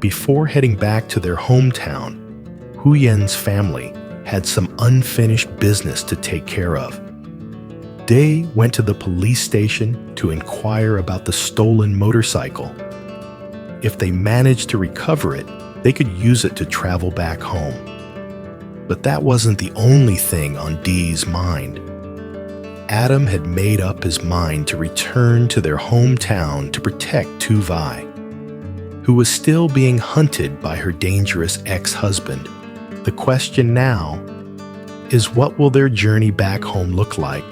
before heading back to their hometown, Huyen's family had some unfinished business to take care of. They went to the police station to inquire about the stolen motorcycle. If they managed to recover it, they could use it to travel back home. But that wasn't the only thing on Dee's mind. Adam had made up his mind to return to their hometown to protect Tuvi, who was still being hunted by her dangerous ex-husband. The question now is, what will their journey back home look like?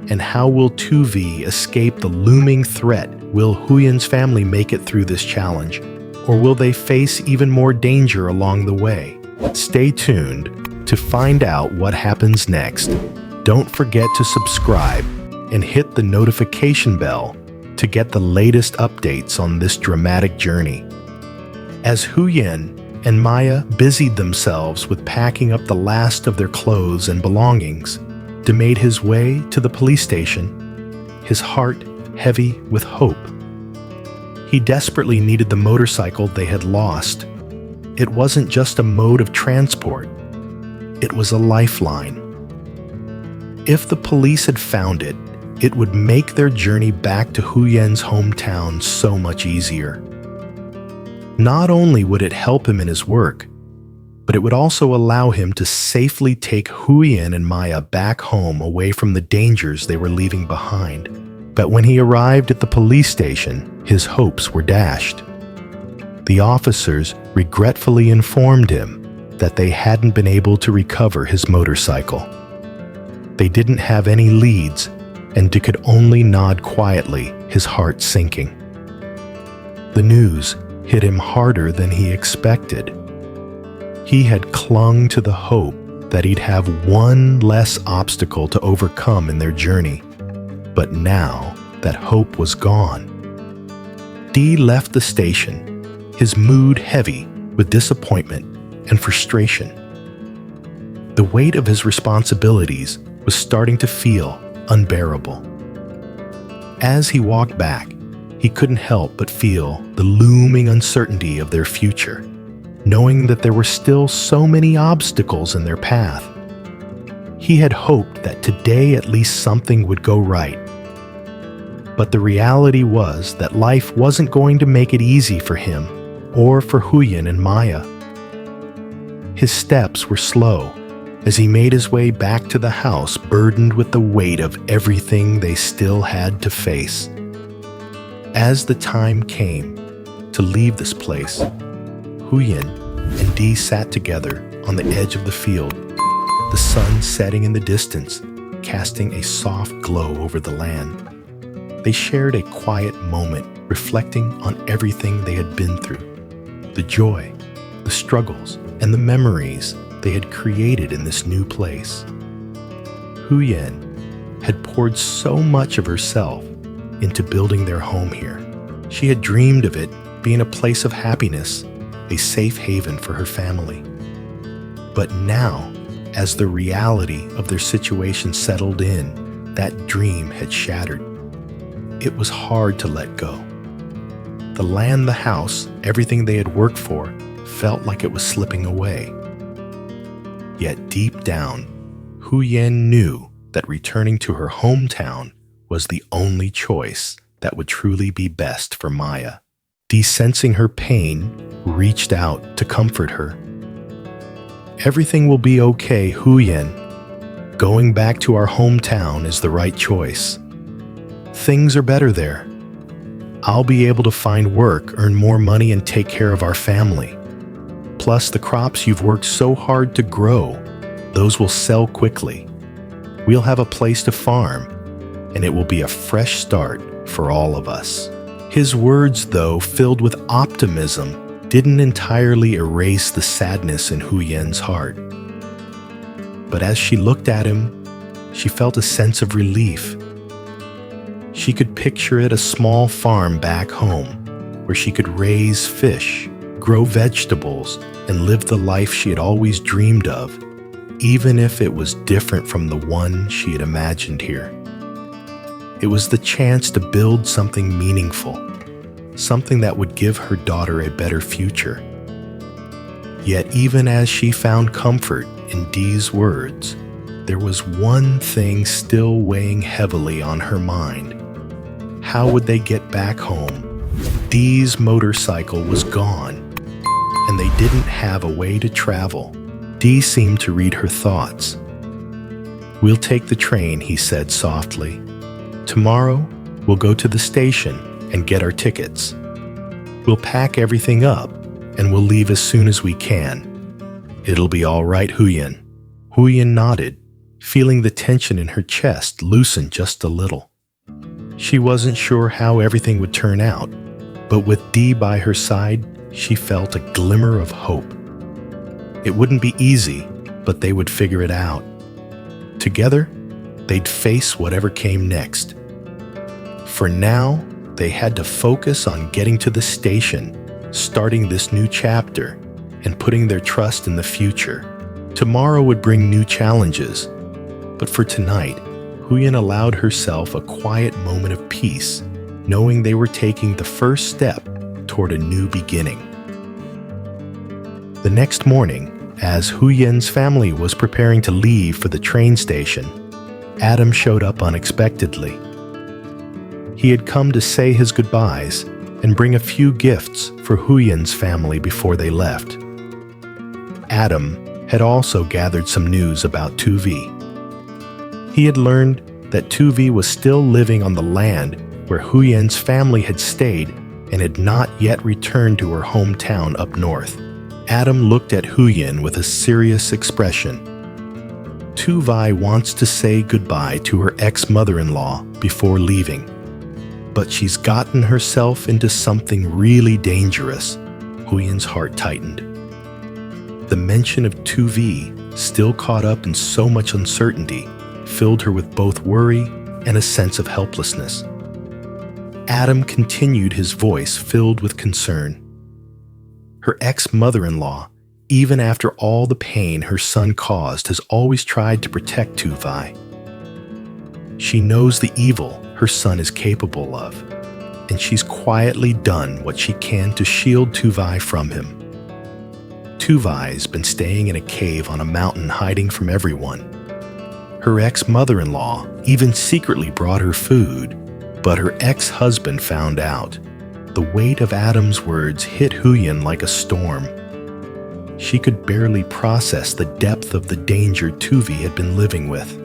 And how will Tuvi escape the looming threat? Will Huyen's family make it through this challenge, or will they face even more danger along the way? Stay tuned to find out what happens next. Don't forget to subscribe and hit the notification bell to get the latest updates on this dramatic journey. As Huyen and Maya busied themselves with packing up the last of their clothes and belongings, De made his way to the police station, his heart heavy with hope. He desperately needed the motorcycle they had lost. It wasn't just a mode of transport, it was a lifeline. If the police had found it, it would make their journey back to Huyen's hometown so much easier. Not only would it help him in his work, but it would also allow him to safely take Huyen and Maya back home away from the dangers they were leaving behind. But when he arrived at the police station, his hopes were dashed. The officers regretfully informed him that they hadn't been able to recover his motorcycle. They didn't have any leads, and Dick could only nod quietly, his heart sinking. The news hit him harder than he expected. He had clung to the hope that he'd have one less obstacle to overcome in their journey. But now that hope was gone. Dee left the station, his mood heavy with disappointment and frustration. The weight of his responsibilities was starting to feel unbearable. As he walked back, he couldn't help but feel the looming uncertainty of their future, knowing that there were still so many obstacles in their path. He had hoped that today at least something would go right. But the reality was that life wasn't going to make it easy for him or for Huyen and Maya. His steps were slow as he made his way back to the house, burdened with the weight of everything they still had to face. As the time came to leave this place, Huyen and Dee sat together on the edge of the field, the sun setting in the distance, casting a soft glow over the land. They shared a quiet moment, reflecting on everything they had been through, the joy, the struggles, and the memories they had created in this new place. Huyen had poured so much of herself into building their home here. She had dreamed of it being a place of happiness, a safe haven for her family. But now, as the reality of their situation settled in, that dream had shattered. It was hard to let go. The land, the house, everything they had worked for felt like it was slipping away. Yet deep down, Huyen knew that returning to her hometown was the only choice that would truly be best for Maya. Dee, sensing her pain, reached out to comfort her. "Everything will be okay, Huyen. Going back to our hometown is the right choice. Things are better there. I'll be able to find work, earn more money, and take care of our family. Plus, the crops you've worked so hard to grow, those will sell quickly. We'll have a place to farm, and it will be a fresh start for all of us." His words, though filled with optimism, didn't entirely erase the sadness in Huyen's heart. But as she looked at him, she felt a sense of relief. She could picture it, a small farm back home, where she could raise fish, grow vegetables, and live the life she had always dreamed of, even if it was different from the one she had imagined here. It was the chance to build something meaningful, something that would give her daughter a better future. Yet even as she found comfort in Dee's words, there was one thing still weighing heavily on her mind. How would they get back home? Dee's motorcycle was gone, and they didn't have a way to travel. Dee seemed to read her thoughts. "We'll take the train," he said softly. "Tomorrow, we'll go to the station and get our tickets. We'll pack everything up, and we'll leave as soon as we can. It'll be all right, Huyen." Huyen nodded, feeling the tension in her chest loosen just a little. She wasn't sure how everything would turn out, but with Dee by her side, she felt a glimmer of hope. It wouldn't be easy, but they would figure it out. Together, they'd face whatever came next. For now, they had to focus on getting to the station, starting this new chapter, and putting their trust in the future. Tomorrow would bring new challenges, but for tonight, Huyen allowed herself a quiet moment of peace, knowing they were taking the first step toward a new beginning. The next morning, as Huyen's family was preparing to leave for the train station, Adam showed up unexpectedly. He had come to say his goodbyes and bring a few gifts for Huyen's family before they left. Adam had also gathered some news about Tuvi. He had learned that Tuvi was still living on the land where Huyen's family had stayed and had not yet returned to her hometown up north. Adam looked at Huyen with a serious expression. Tuvi wants to say goodbye to her ex-mother-in-law before leaving, but she's gotten herself into something really dangerous. Huyen's heart tightened. The mention of Tuvi, still caught up in so much uncertainty, filled her with both worry and a sense of helplessness. Adam continued, his voice filled with concern. Her ex-mother-in-law, even after all the pain her son caused, has always tried to protect Tuvi. She knows the evil her son is capable of, and she's quietly done what she can to shield Tuvi from him. Tuvi's been staying in a cave on a mountain, hiding from everyone. Her ex-mother-in-law even secretly brought her food, but her ex-husband found out. The weight of Adam's words hit Huyen like a storm. She could barely process the depth of the danger Tuvi had been living with.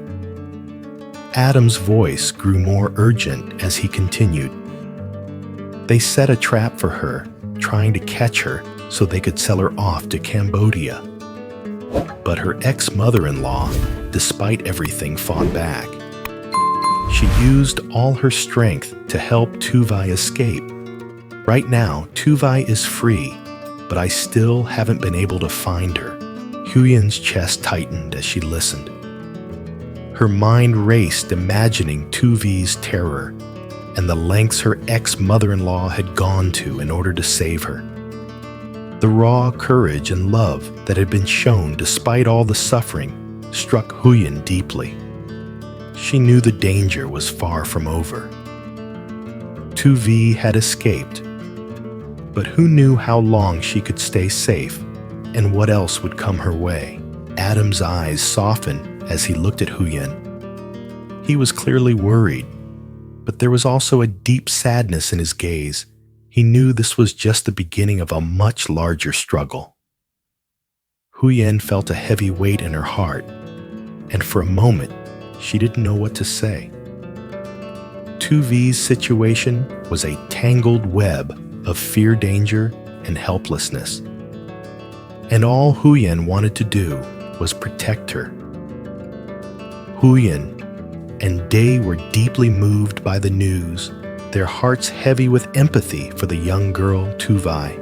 Adam's voice grew more urgent as he continued. They set a trap for her, trying to catch her so they could sell her off to Cambodia. But her ex-mother-in-law, despite everything, fought back. She used all her strength to help Tuvi escape. Right now, Tuvi is free, but I still haven't been able to find her. Huyen's chest tightened as she listened. Her mind raced, imagining Tuvi's terror and the lengths her ex-mother-in-law had gone to in order to save her. The raw courage and love that had been shown despite all the suffering struck Huyen deeply. She knew the danger was far from over. Tuvi had escaped, but who knew how long she could stay safe and what else would come her way? Adam's eyes softened as he looked at Huyen. He was clearly worried, but there was also a deep sadness in his gaze. He knew this was just the beginning of a much larger struggle. Huyen felt a heavy weight in her heart, and for a moment, she didn't know what to say. Tuvi's situation was a tangled web of fear, danger, and helplessness. And all Huyen wanted to do was protect her. Huyen and Day were deeply moved by the news, their hearts heavy with empathy for the young girl Tuvi.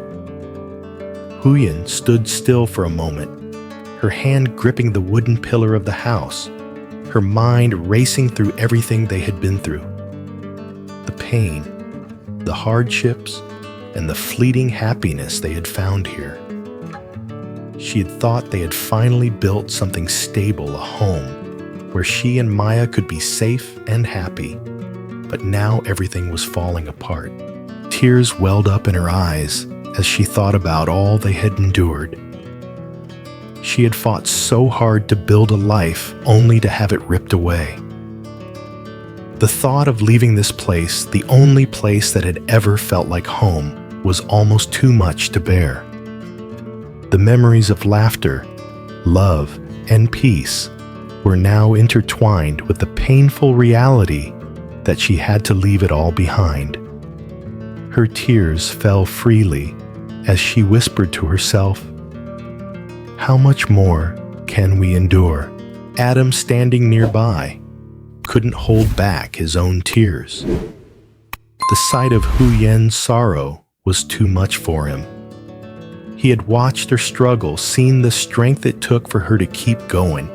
Huyen stood still for a moment, her hand gripping the wooden pillar of the house, her mind racing through everything they had been through. The pain, the hardships, and the fleeting happiness they had found here. She had thought they had finally built something stable, a home, where she and Maya could be safe and happy. But now everything was falling apart. Tears welled up in her eyes as she thought about all they had endured. She had fought so hard to build a life only to have it ripped away. The thought of leaving this place, the only place that had ever felt like home, was almost too much to bear. The memories of laughter, love, and peace were now intertwined with the painful reality that she had to leave it all behind. Her tears fell freely as she whispered to herself, "How much more can we endure?" Adam, standing nearby, couldn't hold back his own tears. The sight of Huyen's sorrow was too much for him. He had watched her struggle, seen the strength it took for her to keep going,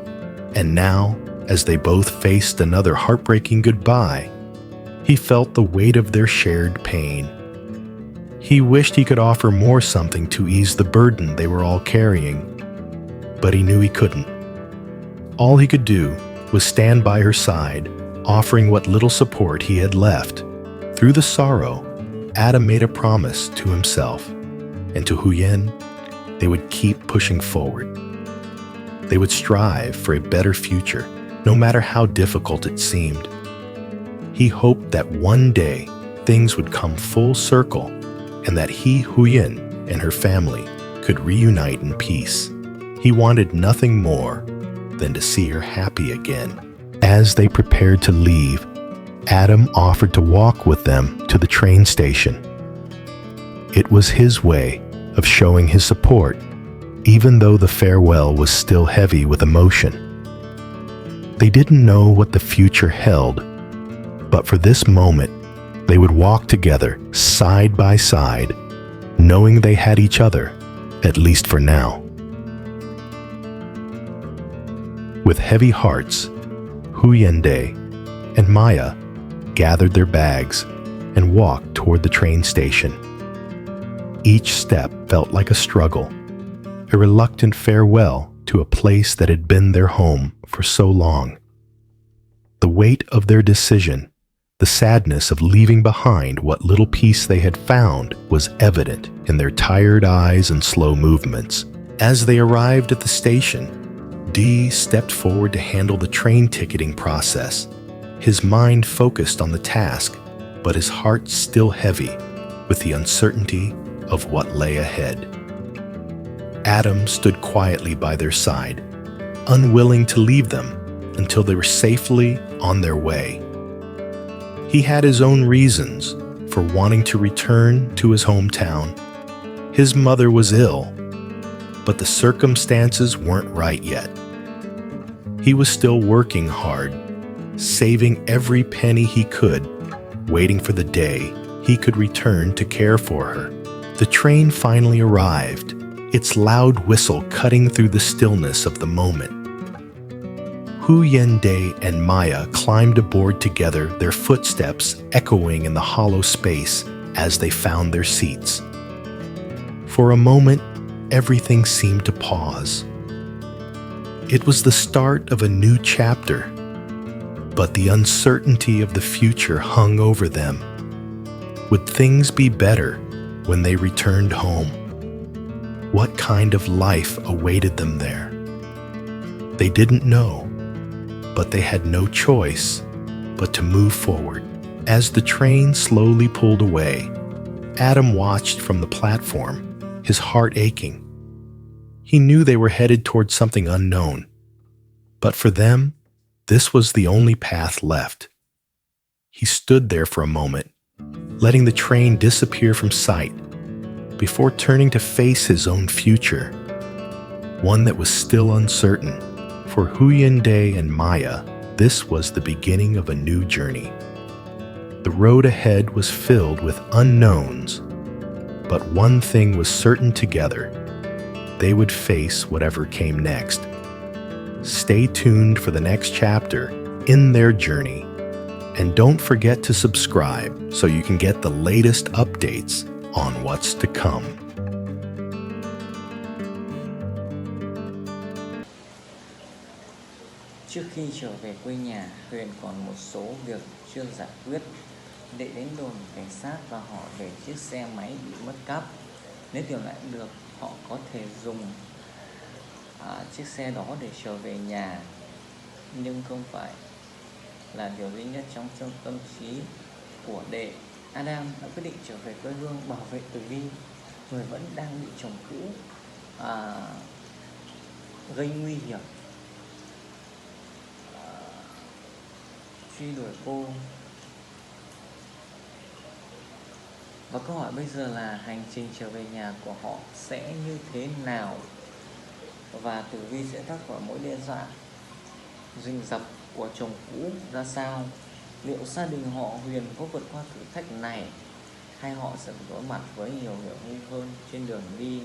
and now, as they both faced another heartbreaking goodbye, he felt the weight of their shared pain. He wished he could offer more, something to ease the burden they were all carrying, but he knew he couldn't. All he could do was stand by her side, offering what little support he had left. Through the sorrow, Adam made a promise to himself and to Huyen. They would keep pushing forward. They would strive for a better future, no matter how difficult it seemed. He hoped that one day things would come full circle and that he, Huyen, and her family could reunite in peace. He wanted nothing more than to see her happy again. As they prepared to leave, Adam offered to walk with them to the train station. It was his way of showing his support, even though the farewell was still heavy with emotion. They didn't know what the future held, but for this moment, they would walk together, side by side, knowing they had each other, at least for now. With heavy hearts, Huyen and Maya gathered their bags and walked toward the train station. Each step felt like a struggle, a reluctant farewell to a place that had been their home for so long. The weight of their decision, the sadness of leaving behind what little peace they had found, was evident in their tired eyes and slow movements. As they arrived at the station, Dee stepped forward to handle the train ticketing process, his mind focused on the task, but his heart still heavy with the uncertainty of what lay ahead. Adam stood quietly by their side, unwilling to leave them until they were safely on their way. He had his own reasons for wanting to return to his hometown. His mother was ill, but the circumstances weren't right yet. He was still working hard, saving every penny he could, waiting for the day he could return to care for her. The train finally arrived, its loud whistle cutting through the stillness of the moment. Huyen and Maya climbed aboard together, their footsteps echoing in the hollow space as they found their seats. For a moment, everything seemed to pause. It was the start of a new chapter, but the uncertainty of the future hung over them. Would things be better when they returned home? What kind of life awaited them there? They didn't know, but they had no choice but to move forward. As the train slowly pulled away, Adam watched from the platform, his heart aching. He knew they were headed toward something unknown, but for them, this was the only path left. He stood there for a moment, letting the train disappear from sight, before turning to face his own future, one that was still uncertain. For Huyen and Maya, this was the beginning of a new journey. The road ahead was filled with unknowns, but one thing was certain together: they would face whatever came next. Stay tuned for the next chapter in their journey, and don't forget to subscribe so you can get the latest updates on what's to come. Trước khi trở về quê nhà, Huyền còn một số việc chưa giải quyết. Đệ đến đồn cảnh sát và hỏi về chiếc xe máy bị mất cắp. Nếu tìm lại được, họ có thể dùng chiếc xe đó để trở về nhà, nhưng không phải là điều duy nhất trong tâm trí của đệ. Adam đã quyết định trở về quê hương bảo vệ Tuvi, người vẫn đang bị chồng cũ gây nguy hiểm, truy đuổi cô. Và câu hỏi bây giờ là hành trình trở về nhà của họ sẽ như thế nào, và Tử Vi sẽ thoát khỏi mối đe dọa rình rập của chồng cũ ra sao? Liệu gia đình họ Huyền có vượt qua thử thách này, hay họ sẽ phải đối mặt với nhiều hiểm nguy hơn trên đường đi?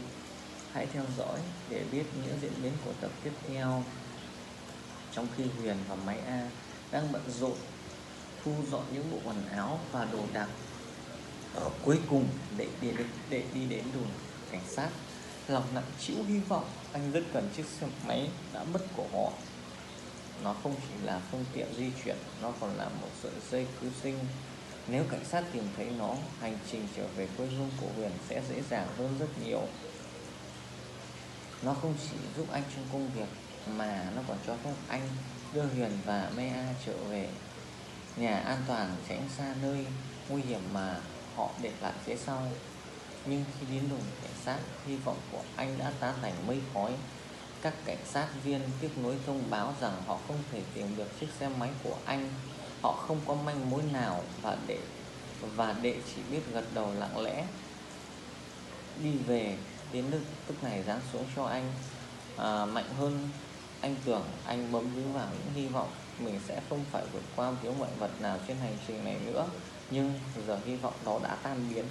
Hãy theo dõi để biết những diễn biến của tập tiếp theo. Trong khi Huyền và Máy A đang bận rộn thu dọn những bộ quần áo và đồ đạc, cuối cùng để đi đến đồn cảnh sát, lòng nặng trĩu hy vọng. Anh rất cần chiếc xe máy đã mất của họ. Nó không chỉ là phương tiện di chuyển, nó còn là một sợi dây cứu sinh. Nếu cảnh sát tìm thấy nó, hành trình trở về quê hương của Huyền sẽ dễ dàng hơn rất nhiều. Nó không chỉ giúp anh trong công việc, mà nó còn cho phép anh đưa Huyền và Mea trở về nhà an toàn, tránh xa nơi nguy hiểm mà họ để lại phía sau. Nhưng khi đến đồn cảnh sát, hy vọng của anh đã tan thành mây khói. Các cảnh sát viên tiếc nuối thông báo rằng họ không thể tìm được chiếc xe máy của anh. Họ không có manh mối nào, và đệ chỉ biết gật đầu lặng lẽ đi về. Đến tức này giáng xuống cho anh mạnh hơn anh tưởng. Anh bấm víu vào những hy vọng mình sẽ không phải vượt qua thiếu ngoại vật nào trên hành trình này nữa. Nhưng giờ hy vọng đó đã tan biến.